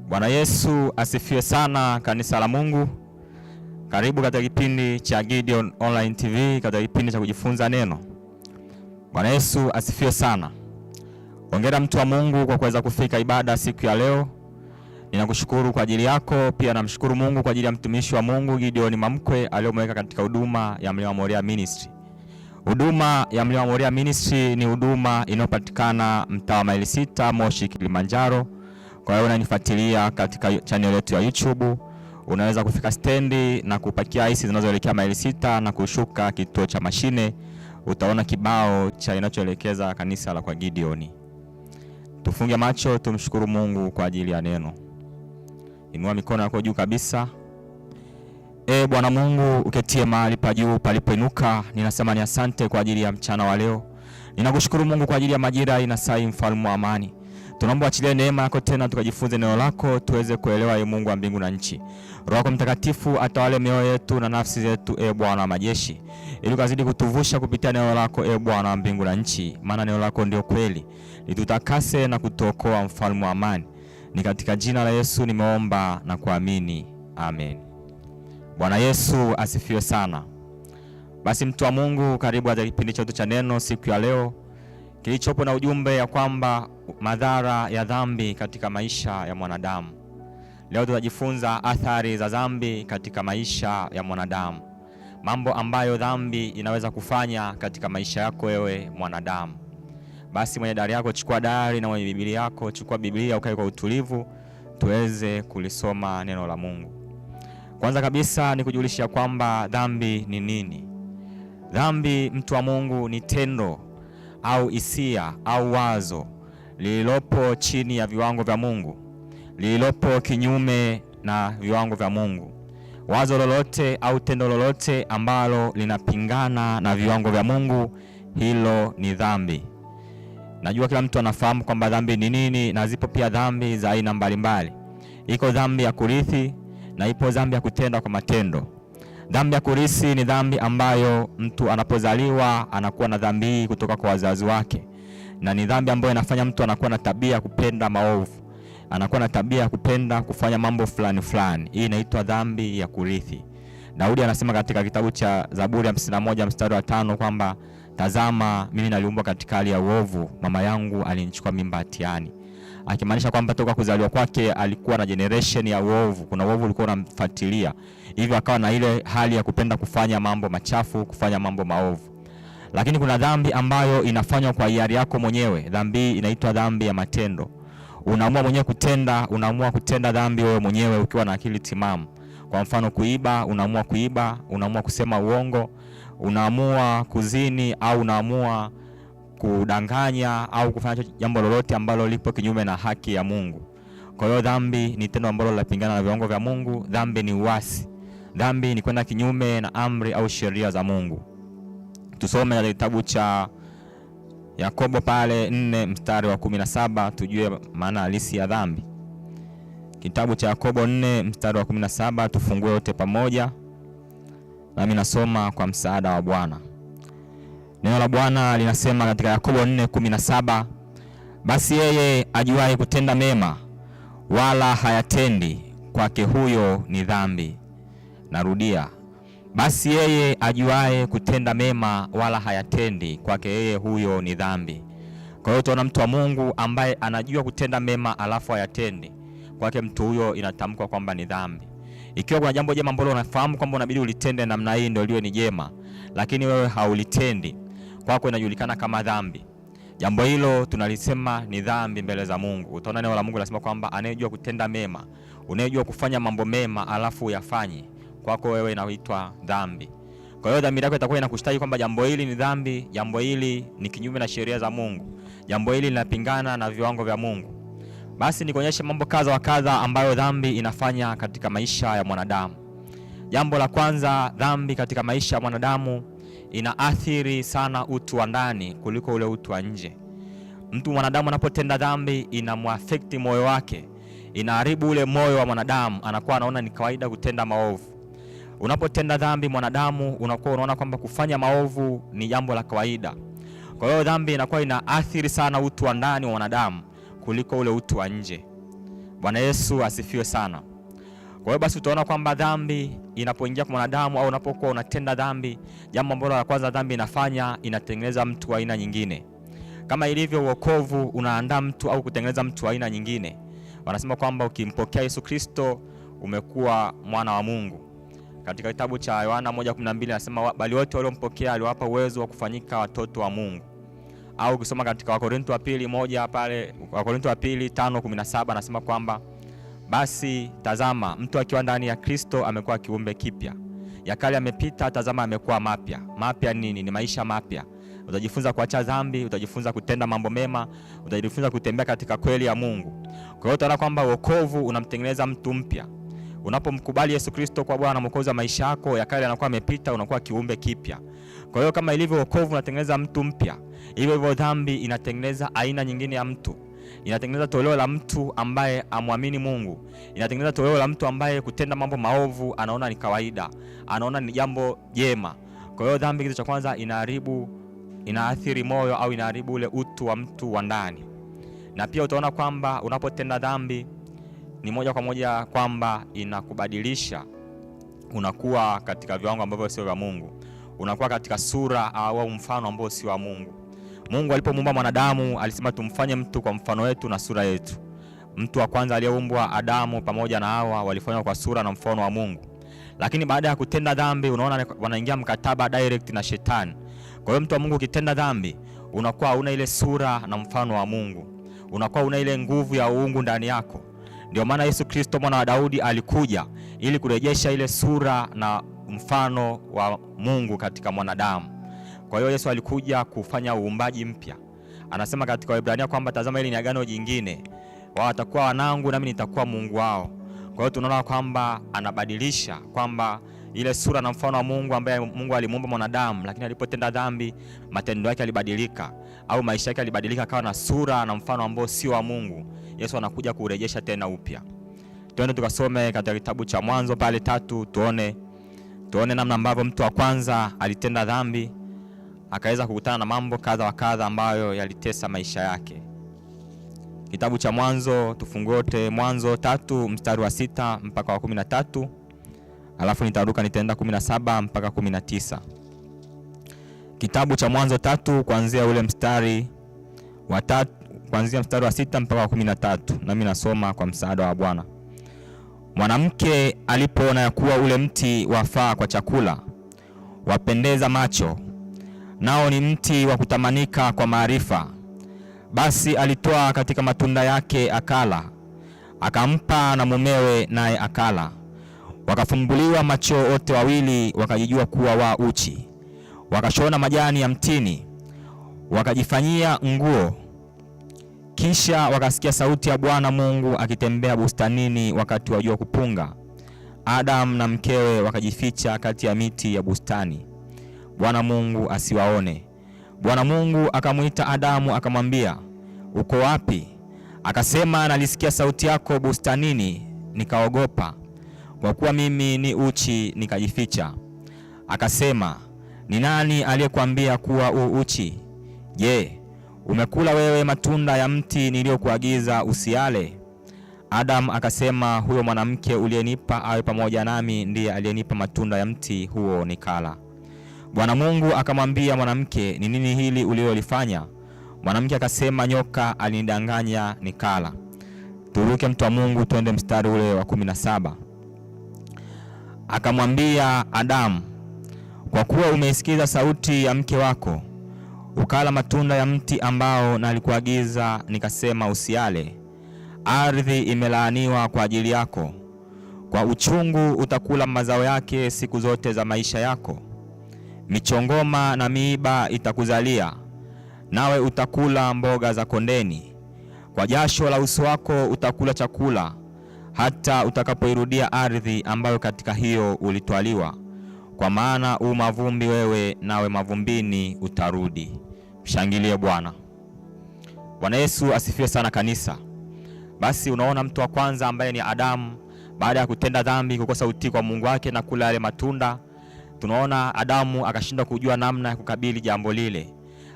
Bwana Yesu asifiwe sana, kanisa la Mungu. Karibu katika kipindi cha Gideon Online TV, katika kipindi cha kujifunza neno. Bwana Yesu asifiwe sana. Hongera mtu wa Mungu kwa kuweza kufika ibada siku ya leo. Ninakushukuru kwa ajili yako, pia namshukuru Mungu kwa ajili ya mtumishi wa Mungu Gideon Mamkwe aliyomweka katika huduma ya Mlima Moria Ministry. Huduma ya Mlima Moria Ministry ni huduma inayopatikana mtaa wa Maili 6 Moshi, Kilimanjaro. Kwa hiyo unanifuatilia katika channel yetu ya YouTube, unaweza kufika stendi na kupakia hisi zinazoelekea Maili 6 na kushuka kituo cha mashine, utaona kibao cha inachoelekeza kanisa la kwa Gideon. Tufunge macho, tumshukuru Mungu kwa ajili ya neno. Inua mikono yako juu kabisa. Bwana Mungu, uketie mahali pa juu palipoinuka, ninasema ni asante kwa ajili ya mchana wa leo. Ninakushukuru Mungu kwa ajili ya majira inasai, mfalme wa amani. Tunaomba achilie neema yako tena tukajifunze neno lako, tuweze kuelewa Mungu wa mbingu na nchi. Roho yako Mtakatifu atawale mioyo yetu na nafsi zetu, Bwana wa majeshi, ili ukazidi kutuvusha kupitia neno lako, Bwana wa mbingu na nchi, maana neno lako ndio kweli. Litutakase na kutuokoa, mfalme wa amani. Ni katika jina la Yesu nimeomba na kuamini. Amen. Bwana Yesu asifiwe sana. Basi mtu wa Mungu, karibu katika kipindi chetu cha neno siku ya leo, kilichopo na ujumbe ya kwamba madhara ya dhambi katika maisha ya mwanadamu. Leo tutajifunza athari za dhambi katika maisha ya mwanadamu. Mambo ambayo dhambi inaweza kufanya katika maisha yako wewe mwanadamu. Basi mwenye dari yako chukua dari, na mwenye Biblia yako chukua Biblia, ukae kwa utulivu tuweze kulisoma neno la Mungu. Kwanza kabisa ni kujulisha kwamba dhambi ni nini. Dhambi, mtu wa Mungu, ni tendo au hisia au wazo lililopo chini ya viwango vya Mungu, lililopo kinyume na viwango vya Mungu. Wazo lolote au tendo lolote ambalo linapingana na viwango vya Mungu, hilo ni dhambi. Najua kila mtu anafahamu kwamba dhambi ni nini, na zipo pia dhambi za aina mbalimbali. Iko dhambi ya kurithi na ipo dhambi ya kutenda kwa matendo. Dhambi ya kurithi ni dhambi ambayo mtu anapozaliwa anakuwa na dhambi hii kutoka kwa wazazi wake, na ni dhambi ambayo inafanya mtu anakuwa na tabia ya kupenda maovu, anakuwa na tabia ya kupenda kufanya mambo fulani fulani. Hii inaitwa dhambi ya kurithi. Daudi anasema katika kitabu cha Zaburi 51 mstari wa 5 kwamba tazama, mimi naliumbwa katika hali ya uovu, mama yangu alinichukua mimba hatiani. Akimaanisha kwamba toka kuzaliwa kwake alikuwa na generation ya uovu. Kuna uovu ulikuwa unamfuatilia, hivyo akawa na ile hali ya kupenda kufanya mambo machafu, kufanya mambo maovu. Lakini kuna dhambi ambayo inafanywa kwa hiari yako mwenyewe. Dhambi inaitwa dhambi ya matendo. Unaamua mwenyewe kutenda, unaamua kutenda dhambi wewe mwenyewe ukiwa na akili timamu. Kwa mfano kuiba, unaamua kuiba, unaamua kusema uongo, unaamua kuzini, au unaamua kudanganya au kufanya jambo lolote ambalo lipo kinyume na haki ya Mungu. Kwa hiyo dhambi ni tendo ambalo linapingana na viwango vya Mungu. Dhambi ni uasi. Dhambi ni kwenda kinyume na amri au sheria za Mungu. Tusome katika kitabu cha Yakobo pale 4 mstari wa 17 tujue maana halisi ya dhambi. Kitabu cha Yakobo 4 mstari wa 17, tufungue wote pamoja. Nami nasoma kwa msaada wa Bwana. Neno la Bwana linasema katika Yakobo 4:17, basi yeye ajuaye kutenda mema wala hayatendi, kwake huyo ni dhambi. Narudia, basi yeye ajuaye kutenda mema wala hayatendi, kwake yeye huyo ni dhambi. Kwa hiyo tunaona mtu wa Mungu ambaye anajua kutenda mema alafu hayatendi, kwake mtu huyo inatamkwa kwamba ni dhambi. Ikiwa kuna jambo jema ambalo unafahamu kwamba unabidi ulitende namna hii ndio liwe ni jema, lakini wewe haulitendi, kwako inajulikana kama dhambi. Jambo hilo tunalisema ni dhambi mbele za Mungu. Utaona neno la Mungu linasema kwamba anayejua kutenda mema, unayejua kufanya mambo mema alafu uyafanye, kwako wewe inaitwa dhambi. Kwa hiyo dhambi yako itakuwa inakushtaki kwamba jambo hili ni dhambi, jambo hili ni kinyume na sheria za Mungu, jambo hili linapingana na viwango vya Mungu. Basi nikuonyeshe mambo kadha wa kadha ambayo dhambi inafanya katika maisha ya mwanadamu. Jambo la kwanza, dhambi katika maisha ya mwanadamu inaathiri sana utu wa ndani kuliko ule utu wa nje. Mtu mwanadamu anapotenda dhambi inamuaffect moyo wake, inaharibu ule moyo wa mwanadamu, anakuwa anaona ni kawaida kutenda maovu. Unapotenda dhambi mwanadamu unakuwa unaona kwamba kufanya maovu ni jambo la kawaida. Kwa hiyo dhambi inakuwa inaathiri sana utu wa ndani wa mwanadamu kuliko ule utu wa nje. Bwana Yesu asifiwe sana. Kwa hiyo basi utaona kwamba dhambi inapoingia kwa mwanadamu au unapokuwa unatenda dhambi, jambo ambalo la kwanza dhambi inafanya, inatengeneza mtu wa aina nyingine. Kama ilivyo wokovu unaandaa mtu au kutengeneza mtu wa aina nyingine. Wanasema kwamba ukimpokea Yesu Kristo umekuwa mwana wa Mungu. Katika kitabu cha Yohana 1:12 anasema bali wote waliompokea aliwapa uwezo wa kufanyika watoto wa Mungu. Au ukisoma katika Wakorintho wa pili 1 pale, Wakorintho wa pili 5:17 anasema kwamba basi tazama, mtu akiwa ndani ya Kristo amekuwa kiumbe kipya. Ya kale yamepita, tazama amekuwa mapya. Mapya nini? Ni maisha mapya. Utajifunza kuacha dhambi, utajifunza kutenda mambo mema, utajifunza kutembea katika kweli ya Mungu. Kwa hiyo utaona kwamba wokovu unamtengeneza mtu mpya. Unapomkubali Yesu Kristo kwa Bwana na Mwokozi wa maisha yako, ya kale yanakuwa yamepita, unakuwa kiumbe kipya. Kwa hiyo kama ilivyo wokovu unatengeneza mtu mpya, hivyo dhambi inatengeneza aina nyingine ya mtu. Inatengeneza toleo la mtu ambaye amwamini Mungu. Inatengeneza toleo la mtu ambaye kutenda mambo maovu anaona ni kawaida, anaona ni jambo jema. Kwa hiyo dhambi, kitu cha kwanza, inaathiri moyo au inaharibu ule utu wa mtu wa ndani. Na pia utaona kwamba unapotenda dhambi ni moja kwa moja kwamba inakubadilisha, unakuwa katika viwango ambavyo sio vya Mungu. Unakuwa katika sura au mfano ambao sio wa Mungu. Mungu alipomuumba mwanadamu alisema tumfanye mtu kwa mfano wetu na sura yetu. Mtu wa kwanza aliyeumbwa Adamu pamoja na Hawa walifanywa kwa sura na mfano wa Mungu. Lakini baada ya kutenda dhambi unaona wanaingia mkataba direct na shetani. Kwa hiyo mtu wa Mungu ukitenda dhambi unakuwa una ile sura na mfano wa Mungu. Unakuwa una ile nguvu ya uungu ndani yako. Ndio maana Yesu Kristo mwana wa Daudi alikuja ili kurejesha ile sura na mfano wa Mungu katika mwanadamu. Kwa hiyo Yesu alikuja kufanya uumbaji mpya. Anasema katika Waebrania kwamba tazama, hili ni agano jingine. Wao watakuwa wanangu nami nitakuwa Mungu wao. Kwa hiyo tunaona kwamba anabadilisha kwamba ile sura na mfano wa Mungu ambaye Mungu alimuumba mwanadamu, lakini alipotenda dhambi matendo yake yalibadilika au maisha yake yalibadilika akawa na sura na mfano ambao sio wa Mungu. Yesu anakuja kurejesha tena upya. Twende tukasome katika kitabu cha Mwanzo pale 3 tuone namna ambavyo mtu wa kwanza alitenda dhambi akaweza kukutana na mambo kadha wa kadha ambayo yalitesa maisha yake. Kitabu cha Mwanzo tufungote Mwanzo 3 mstari wa 6 mpaka wa 13. Alafu nitaruka nitaenda 17 mpaka 19. Kitabu cha Mwanzo 3 kuanzia ule mstari wa 3, kuanzia mstari wa 6 mpaka wa 13. Nami nasoma kwa msaada wa Bwana. Mwanamke alipoona ya kuwa ule mti wafaa kwa chakula, wapendeza macho, nao ni mti wa kutamanika kwa maarifa, basi alitoa katika matunda yake akala, akampa na mumewe naye akala. Wakafumbuliwa macho wote wawili, wakajijua kuwa wa uchi. Wakashona majani ya mtini, wakajifanyia nguo. Kisha wakasikia sauti ya Bwana Mungu akitembea bustanini wakati wa jua kupunga. Adam na mkewe wakajificha kati ya miti ya bustani, Bwana Mungu asiwaone. Bwana Mungu akamuita Adamu akamwambia, uko wapi? Akasema, nalisikia sauti yako bustanini, nikaogopa, kwa kuwa mimi ni uchi, nikajificha. Akasema, ni nani aliyekuambia kuwa uchi? Je, umekula wewe matunda ya mti niliyokuagiza usiale? Adam akasema, huyo mwanamke uliyenipa awe pamoja nami ndiye aliyenipa matunda ya mti huo nikala. Bwana Mungu akamwambia mwanamke, ni nini hili ulilolifanya? Mwanamke akasema, nyoka alinidanganya nikala. Turuke mtu wa Mungu twende mstari ule wa 17. Akamwambia Adamu, kwa kuwa umeisikiza sauti ya mke wako, ukala matunda ya mti ambao nalikuagiza nikasema usiale, ardhi imelaaniwa kwa ajili yako. Kwa uchungu utakula mazao yake siku zote za maisha yako. Michongoma na miiba itakuzalia, nawe utakula mboga za kondeni. Kwa jasho la uso wako utakula chakula, hata utakapoirudia ardhi ambayo katika hiyo ulitwaliwa. Kwa maana mavumbi wewe, nawe mavumbini utarudi. Mshangilie Bwana. Bwana Yesu asifiwe sana kanisa. Basi unaona mtu wa kwanza ambaye ni Adamu, baada ya kutenda dhambi, kukosa utii kwa Mungu wake na kula yale matunda, tunaona Adamu akashindwa kujua namna ya kukabili jambo lile.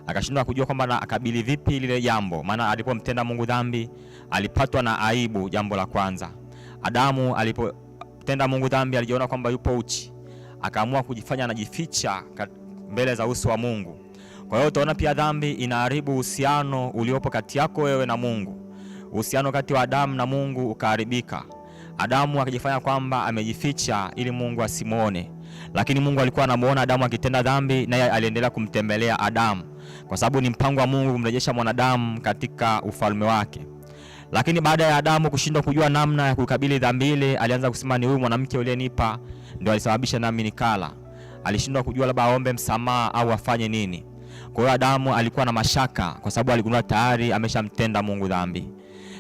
Akashindwa kujua kwamba na akabili vipi lile jambo, maana alipomtenda Mungu dhambi alipatwa na aibu. Jambo la kwanza, Adamu alipotenda Mungu dhambi alijiona kwamba yupo uchi, akaamua kujifanya anajificha mbele za uso wa Mungu. Kwa hiyo utaona pia dhambi inaharibu uhusiano uliopo kati yako wewe na Mungu. Uhusiano kati wa Adamu na Mungu ukaharibika. Adamu akijifanya kwamba amejificha ili Mungu asimuone, lakini Mungu alikuwa anamuona Adamu akitenda dhambi, naye aliendelea kumtembelea Adamu, kwa sababu ni mpango wa Mungu kumrejesha mwanadamu katika ufalme wake. Lakini baada ya Adamu kushindwa kujua namna ya kukabili dhambi ile, alianza kusema ni huyu mwanamke uliyenipa ndio alisababisha nami nikala. Alishindwa kujua labda aombe msamaha au afanye nini. Kwa hiyo Adamu alikuwa na mashaka kwa sababu aligundua tayari ameshamtenda Mungu dhambi.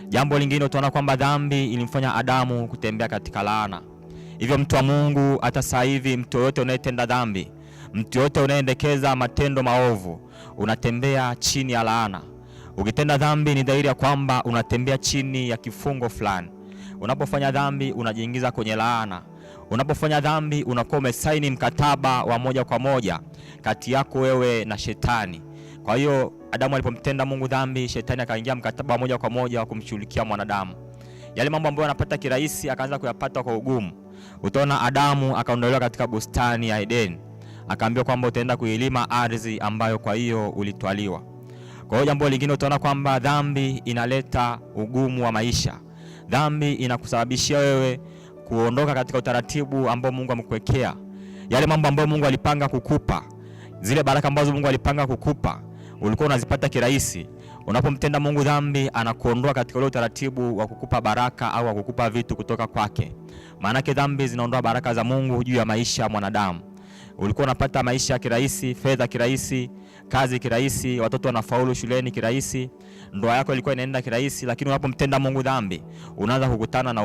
Jambo lingine utaona kwamba dhambi ilimfanya Adamu kutembea katika laana. Hivyo mtu wa Mungu, hata sasa hivi mtu yote unayetenda dhambi, mtu yote unayeendekeza matendo maovu, unatembea chini ya laana. Ukitenda dhambi ni dhahiri ya kwamba unatembea chini ya kifungo fulani. Unapofanya dhambi unajiingiza kwenye laana. Unapofanya dhambi unakuwa umesaini mkataba wa moja kwa moja kati yako wewe na shetani. Kwa hiyo Adamu alipomtenda Mungu dhambi, shetani akaingia mkataba wa moja kwa moja wa kumshughulikia mwanadamu. Yale mambo ambayo anapata kirahisi akaanza kuyapata kwa ugumu. Utaona Adamu akaondolewa katika bustani ya Edeni, akaambiwa kwamba utaenda kuilima ardhi ambayo kwa hiyo ulitwaliwa. Kwa hiyo jambo lingine utaona kwamba dhambi inaleta ugumu wa maisha. Dhambi inakusababishia wewe kuondoka katika utaratibu ambao Mungu amekuwekea. Yale mambo ambayo Mungu alipanga kukupa, zile baraka ambazo Mungu alipanga kukupa, ulikuwa unazipata kirahisi. Unapomtenda Mungu dhambi, anakuondoa katika ule utaratibu wa kukupa baraka au wa kukupa vitu kutoka kwake. Maana yake dhambi zinaondoa baraka za Mungu juu ya maisha ya mwanadamu. Ulikuwa unapata maisha kirahisi, fedha kirahisi, kazi kirahisi, watoto wanafaulu shuleni kirahisi, ndoa yako ilikuwa inaenda kirahisi, lakini unapomtenda Mungu dhambi, unaanza kukutana na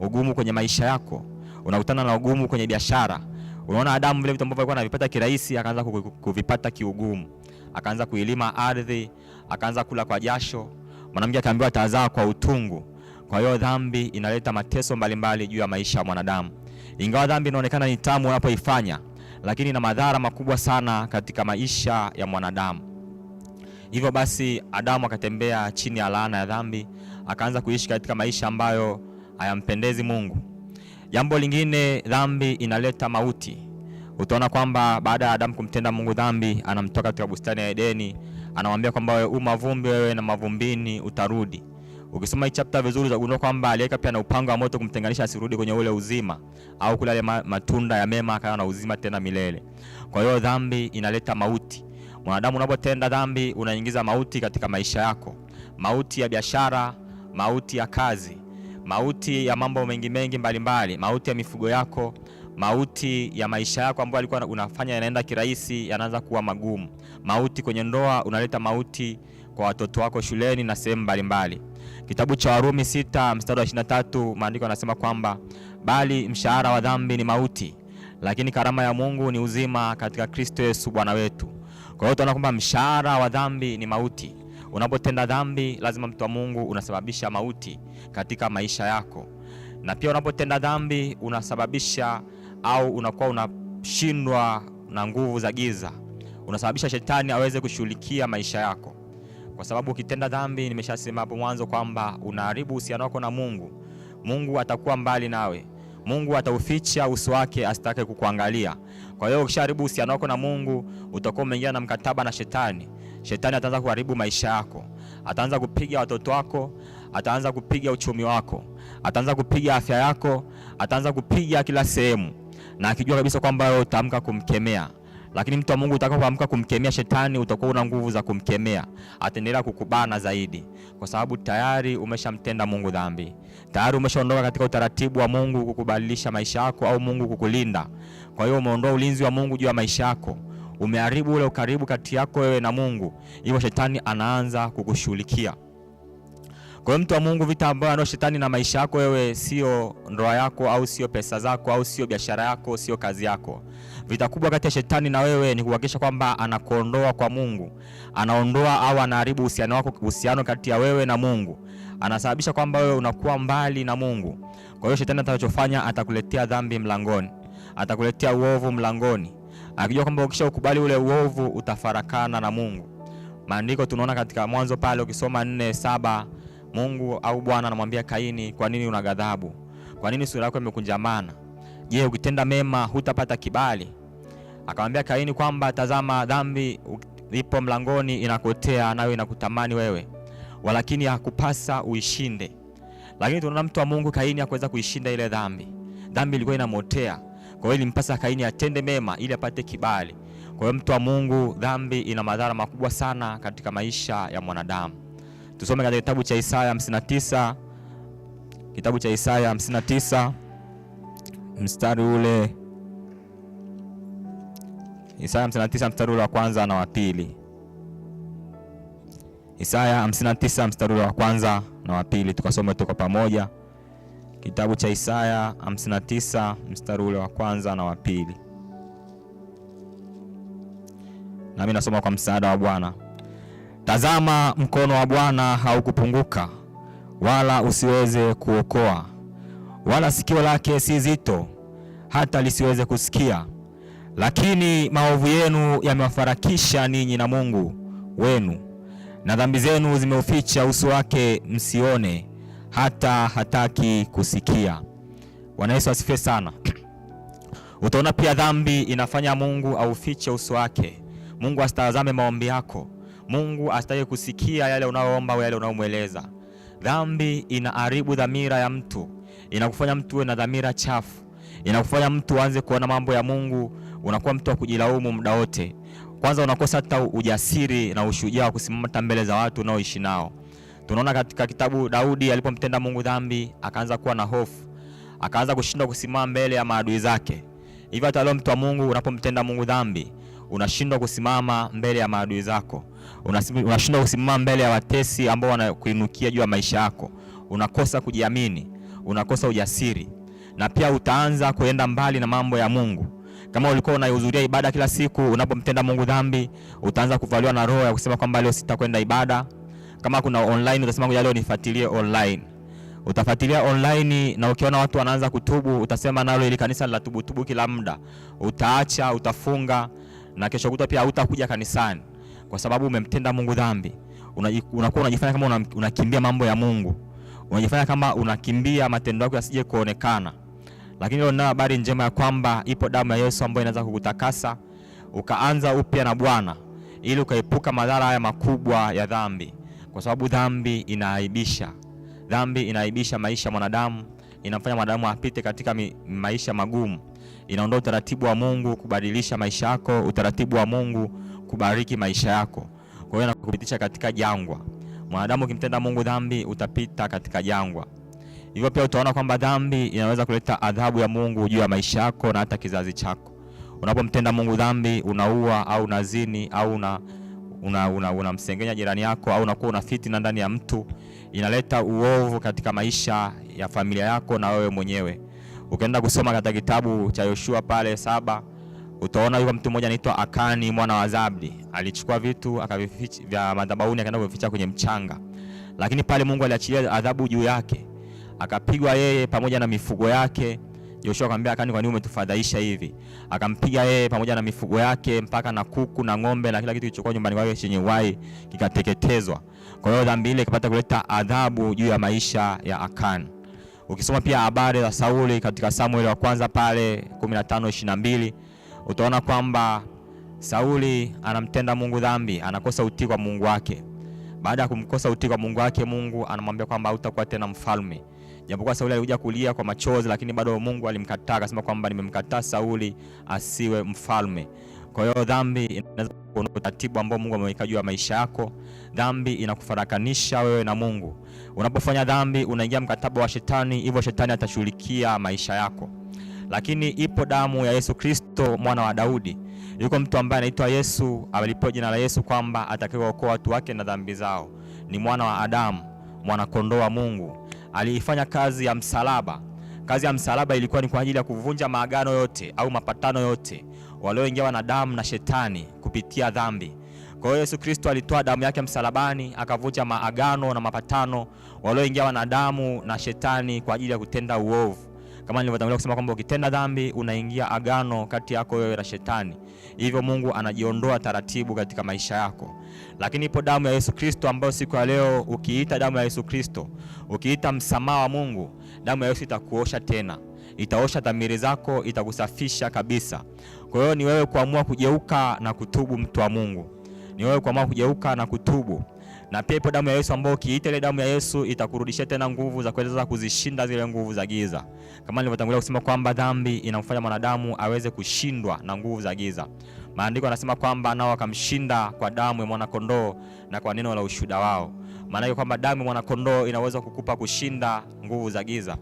ugumu kwenye maisha yako. Unakutana na ugumu kwenye biashara. Unaona Adamu vile vitu ambavyo alikuwa anavipata kirahisi akaanza kuvipata kiugumu. Akaanza kuilima ardhi, akaanza kula kwa jasho. Mwanamke akaambiwa atazaa kwa utungu. Kwa hiyo dhambi inaleta mateso mbalimbali juu ya maisha ya mwanadamu. Ingawa dhambi inaonekana ni tamu unapoifanya, lakini ina madhara makubwa sana katika maisha ya mwanadamu. Hivyo basi Adamu akatembea chini ya laana ya dhambi, akaanza kuishi katika maisha ambayo hayampendezi Mungu. Jambo lingine, dhambi inaleta mauti. Utaona kwamba baada ya Adamu kumtenda Mungu dhambi, anamtoka katika bustani ya Edeni, anamwambia kwamba wewe mavumbi wewe na mavumbini utarudi. Ukisoma hii chapter vizuri utagundua kwamba aliweka pia na upanga wa moto kumtenganisha asirudi kwenye ule uzima au kula matunda ya mema akawa na uzima tena milele. Kwa hiyo dhambi inaleta mauti. Mwanadamu unapotenda dhambi unaingiza mauti katika maisha yako. Mauti ya biashara, mauti ya kazi, mauti ya mambo mengi mbalimbali, mauti ya mifugo yako, mauti ya maisha yako ambayo alikuwa unafanya yanaenda kirahisi yanaanza kuwa magumu. Mauti kwenye ndoa, unaleta mauti kwa watoto wako shuleni na sehemu mbalimbali. Kitabu cha Warumi 6 mstari wa 23 maandiko yanasema kwamba bali mshahara wa dhambi ni mauti, lakini karama ya Mungu ni uzima katika Kristo Yesu Bwana wetu. Kwa hiyo tunaona kwamba mshahara wa dhambi ni mauti. Unapotenda dhambi lazima mtu wa Mungu unasababisha mauti katika maisha yako. Na pia unapotenda dhambi unasababisha au unakuwa unashindwa na nguvu za giza. Unasababisha shetani aweze kushughulikia maisha yako. Kwa sababu ukitenda dhambi, nimeshasema hapo mwanzo kwamba unaharibu uhusiano wako na Mungu. Mungu atakuwa mbali nawe. Mungu atauficha uso wake asitake kukuangalia. Kwa hiyo ukishaharibu uhusiano wako na Mungu, utakuwa umeingia na mkataba na shetani. Shetani ataanza kuharibu maisha yako. Ataanza kupiga watoto wako, ataanza kupiga uchumi wako, ataanza kupiga afya yako, ataanza kupiga kila sehemu. Na akijua kabisa kwamba wewe utaamka kumkemea. Lakini mtu wa Mungu utakapoamka kumkemea shetani, utakuwa una nguvu za kumkemea. Ataendelea kukubana zaidi kwa sababu tayari umeshamtenda Mungu dhambi. Tayari umeshaondoka katika utaratibu wa Mungu kukubadilisha maisha yako au Mungu kukulinda. Kwa hiyo umeondoa ulinzi wa Mungu juu ya maisha yako. Umeharibu ule ukaribu kati yako wewe na Mungu. Hivyo shetani anaanza kukushughulikia. Kwa hiyo mtu wa Mungu, vita ambayo anao shetani na maisha yako wewe sio ndoa yako au sio pesa zako au sio biashara yako, sio kazi yako. Vita kubwa kati ya shetani na wewe ni kuhakikisha kwamba anakuondoa kwa Mungu. Anaondoa au anaharibu uhusiano kati ya wewe na Mungu. Anasababisha kwamba wewe unakuwa mbali na Mungu. Kwa hiyo shetani atakachofanya, atakuletea dhambi mlangoni. Atakuletea uovu mlangoni. Akijua kwamba ukisha ukubali ule uovu utafarakana na Mungu. Maandiko tunaona katika Mwanzo pale ukisoma 4:7 Mungu au Bwana anamwambia Kaini, kwa nini una ghadhabu? Kwa nini sura yako imekunjamana? Je, ukitenda mema hutapata kibali? Akamwambia Kaini kwamba tazama, dhambi ipo mlangoni inakotea, nayo inakutamani wewe, walakini hakupasa uishinde. Lakini tunaona mtu wa Mungu Kaini hakuweza kuishinda ile dhambi. Dhambi ilikuwa inamotea. Kwa hiyo ilimpasa Kaini atende mema ili apate kibali. Kwa hiyo mtu wa Mungu, dhambi ina madhara makubwa sana katika maisha ya mwanadamu. Tusome katika kitabu cha Isaya 59. Kitabu cha Isaya 59 mstari ule, Isaya 59 mstari ule wa kwanza na wa pili. Isaya 59 mstari ule wa kwanza na wa pili, tukasome tuko pamoja. Kitabu cha Isaya 59 mstari ule wa kwanza na wa pili. Nami nasoma kwa msaada wa Bwana. Tazama, mkono wa Bwana haukupunguka, wala usiweze kuokoa, wala sikio lake si zito hata lisiweze kusikia. Lakini maovu yenu yamewafarakisha ninyi na Mungu wenu, na dhambi zenu zimeuficha uso wake msione, hata hataki kusikia. Bwana Yesu asifiwe sana. Utaona pia dhambi inafanya Mungu aufiche uso wake. Mungu asitazame maombi yako. Mungu asitaki kusikia yale unayoomba au yale unayomweleza. Dhambi inaharibu dhamira ya mtu. Inakufanya mtu uwe na dhamira chafu. Inakufanya mtu aanze kuona mambo ya Mungu, unakuwa mtu wa kujilaumu muda wote. Kwanza unakosa hata ujasiri na ushujaa kusimama mbele za watu unaoishi nao. Tunaona katika kitabu Daudi alipomtenda Mungu dhambi, akaanza kuwa na hofu. Akaanza kushindwa kusimama mbele ya maadui zake. Hivyo hata leo mtu wa Mungu, unapomtenda Mungu dhambi, unashindwa kusimama mbele ya maadui zako. Unashindwa kusimama mbele ya watesi ambao wanakuinukia juu ya maisha yako. Unakosa kujiamini, unakosa ujasiri, na pia utaanza kuenda mbali na mambo ya Mungu. Kama ulikuwa unahudhuria ibada kila siku, unapomtenda Mungu dhambi, utaanza kuvaliwa na roho ya kusema kwamba leo sitakwenda ibada. Kama kuna online, utasema ngoja leo nifuatilie online. Utafuatilia online, na ukiona watu wanaanza kutubu, utasema nalo ili kanisa la tubu kila muda. Utaacha, utafunga, na kesho kutwa pia hutakuja kanisani kwa sababu umemtenda Mungu dhambi. Unakuwa unajifanya kama unakimbia mambo ya Mungu. Unajifanya kama unakimbia matendo yako yasije kuonekana. Lakini leo nina habari njema ya kwamba ipo damu ya Yesu ambayo inaweza kukutakasa, ukaanza upya na Bwana, ili ukaepuka madhara haya makubwa ya dhambi. Kwa sababu dhambi inaaibisha. Dhambi inaaibisha maisha ya mwanadamu, inamfanya mwanadamu apite katika maisha magumu. Inaondoa utaratibu wa Mungu kubadilisha maisha yako, utaratibu wa Mungu kubariki maisha yako. Kwa hiyo inakupitisha katika jangwa. Mwanadamu ukimtenda Mungu dhambi, utapita katika jangwa. Hivyo pia utaona kwamba dhambi inaweza kuleta adhabu ya Mungu juu ya maisha yako na hata kizazi chako. Unapomtenda Mungu dhambi, unaua au unazini au unamsengenya jirani yako, au unakuwa una fitina ndani ya mtu, inaleta uovu katika maisha ya familia yako na wewe mwenyewe. Ukienda kusoma katika kitabu cha Yoshua pale 7, utaona yuko mtu mmoja anaitwa Akani mwana wa Zabdi. Alichukua vitu akavificha vya madhabahuni, akaenda kuvificha kwenye mchanga. Lakini pale Mungu aliachilia adhabu juu yake. Akapigwa yeye pamoja na mifugo yake. Yoshua akamwambia Akani, kwa nini umetufadhaisha hivi? Akampiga yeye pamoja na mifugo yake, mpaka na kuku na ng'ombe na kila kitu kilichokuwa nyumbani kwake chenye uhai kikateketezwa. Kwa hiyo dhambi ile ikapata kuleta adhabu juu ya maisha ya Akani. Ukisoma pia habari za Sauli katika Samueli wa kwanza pale 15:22, utaona kwamba Sauli anamtenda Mungu dhambi, anakosa utii kwa Mungu wake. Baada ya kumkosa utii kwa Mungu wake, Mungu anamwambia kwamba hutakuwa tena mfalme. Japokuwa Sauli alikuja kulia kwa machozi, lakini bado Mungu alimkataa, akasema kwamba nimemkataa Sauli asiwe mfalme. Kwa hiyo dhambi inaweza kuondoa utaratibu ambao Mungu ameweka juu ya maisha yako. Dhambi inakufarakanisha wewe na Mungu. Unapofanya dhambi, unaingia mkataba wa shetani, hivyo shetani atashughulikia maisha yako. Lakini ipo damu ya Yesu Kristo mwana wa Daudi. Yuko mtu ambaye anaitwa Yesu, alipewa jina la Yesu kwamba atakayeokoa watu wake na dhambi zao. Ni mwana wa Adamu, mwana kondoo wa Mungu. Aliifanya kazi ya msalaba. Kazi ya msalaba ilikuwa ni kwa ajili ya kuvunja maagano yote au mapatano yote walioingia wanadamu na shetani kupitia dhambi. Kwa hiyo Yesu Kristo alitoa damu yake msalabani, akavunja maagano na mapatano walioingia wanadamu na shetani kwa ajili ya kutenda uovu. Kama nilivyotangulia kusema kwamba ukitenda dhambi unaingia agano kati yako wewe na shetani. Hivyo Mungu anajiondoa taratibu katika maisha yako. Lakini ipo damu ya Yesu Kristo ambayo siku ya leo ukiita damu ya Yesu Kristo, ukiita msamaha wa Mungu, damu ya Yesu itakuosha tena. Itaosha dhamiri zako, itakusafisha kabisa. Kwa hiyo ni wewe kuamua kugeuka na kutubu, mtu wa Mungu. Ni wewe kuamua kugeuka na kutubu. Na pia ipo damu ya Yesu ambayo ukiita ile damu ya Yesu itakurudishia tena nguvu za kuweza kuzishinda zile nguvu za giza. Kama nilivyotangulia kusema kwamba dhambi inamfanya mwanadamu aweze kushindwa na nguvu za giza. Maandiko yanasema kwamba nao wakamshinda kwa damu ya mwana kondoo na kwa neno la ushuhuda wao. Maana yake kwamba damu ya mwana kondoo inaweza kukupa kushinda nguvu za giza.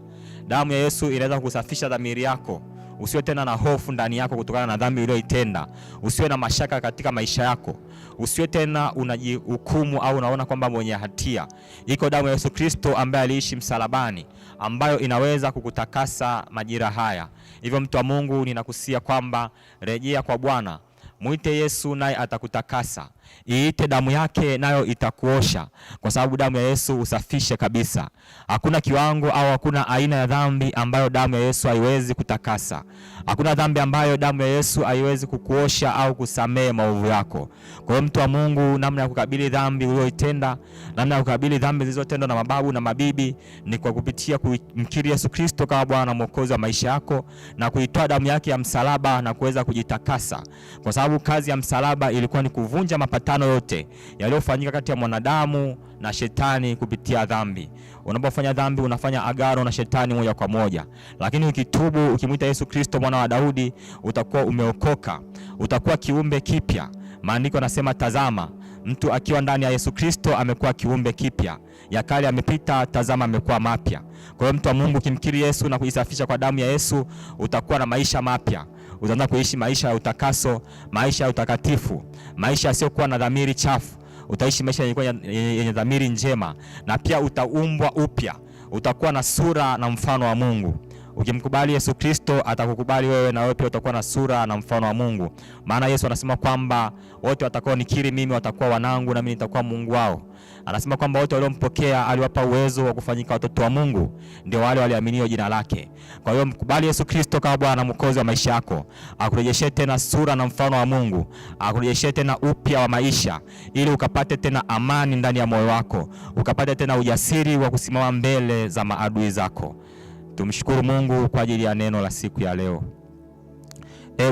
Damu ya Yesu inaweza kusafisha dhamiri yako. Usiwe tena na hofu ndani yako kutokana na dhambi uliyoitenda. Usiwe na mashaka katika maisha yako. Usiwe tena unajihukumu au unaona kwamba mwenye hatia. Iko damu ya Yesu Kristo ambaye aliishi msalabani, ambayo inaweza kukutakasa majira haya. Hivyo mtu wa Mungu, ninakusia kwamba rejea kwa Bwana. Muite Yesu naye atakutakasa. Iite damu yake nayo itakuosha, kwa sababu damu ya Yesu usafishe kabisa. Hakuna kiwango au hakuna aina ya dhambi ambayo damu ya Yesu haiwezi kutakasa. Hakuna dhambi ambayo damu ya Yesu haiwezi kukuosha au kusamehe maovu yako. Kwa hiyo mtu wa Mungu, namna ya kukabili dhambi uliyoitenda, namna ya kukabili dhambi zilizotendwa na mababu na mabibi ni kwa kupitia kumkiri Yesu Kristo kama Bwana na Mwokozi wa maisha yako na kuitoa damu yake ya msalaba na kuweza kujitakasa. Kwa sababu kazi ya msalaba ilikuwa ni kuvunja mapatano yote yaliyofanyika kati ya mwanadamu na shetani kupitia dhambi. Unapofanya dhambi unafanya agano na shetani moja kwa moja. Lakini ukitubu, ukimuita Yesu Kristo mwana wa Daudi, utakuwa umeokoka. Utakuwa kiumbe kipya. Maandiko yanasema, tazama, mtu akiwa ndani ya Yesu Kristo amekuwa kiumbe kipya. Ya kale yamepita, tazama amekuwa mapya. Kwa hiyo mtu wa Mungu, ukimkiri Yesu na kujisafisha kwa damu ya Yesu, utakuwa na maisha mapya. Utaanza kuishi maisha ya utakaso, maisha ya utakatifu, maisha yasiyokuwa na dhamiri chafu. Utaishi maisha yenye dhamiri njema, na pia utaumbwa upya. Utakuwa na sura na mfano wa Mungu. Ukimkubali Yesu Kristo atakukubali wewe, na wewe pia utakuwa na sura na mfano wa Mungu. Maana Yesu anasema kwamba wote watakao nikiri mimi watakuwa wanangu na mimi nitakuwa Mungu wao. Anasema kwamba wote waliompokea aliwapa uwezo wa kufanyika watoto wa Mungu, ndio wale waliaminio jina lake. Kwa hiyo mkubali Yesu Kristo kama Bwana na Mwokozi wa maisha yako, akurejeshe tena sura na mfano wa Mungu, akurejeshe tena upya wa maisha, ili ukapate tena amani ndani ya moyo wako, ukapate tena ujasiri wa kusimama mbele za maadui zako. Tumshukuru Mungu kwa ajili ya neno la siku ya leo.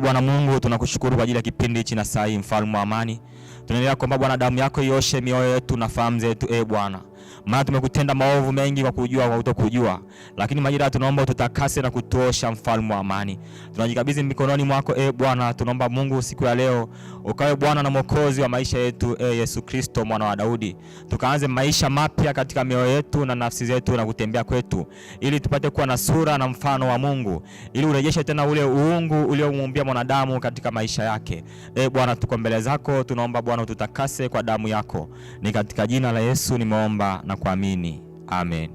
Bwana Mungu, tunakushukuru kwa ajili ya kipindi hichi na saa hii, mfalme wa amani. Tunaendelea kuomba Bwana, damu yako ioshe mioyo yetu na fahamu zetu, Bwana. Maana tumekutenda maovu mengi kwa kujua au kutokujua, lakini majira tunaomba ututakase na kutuosha, mfalme wa amani. Tunajikabidhi mikononi mwako, Bwana. Tunaomba Mungu siku ya leo ukawe Bwana na Mwokozi wa maisha yetu, Yesu Kristo mwana wa Daudi. Tukaanze maisha mapya katika mioyo yetu na nafsi zetu na kutembea kwetu, ili tupate kuwa na sura na mfano wa Mungu, ili urejeshe tena ule uungu uliomuumbia mwanadamu katika maisha yake. Bwana, tuko mbele zako, tunaomba Bwana ututakase kwa damu yako. Ni katika jina la Yesu nimeomba na kuamini. Amen.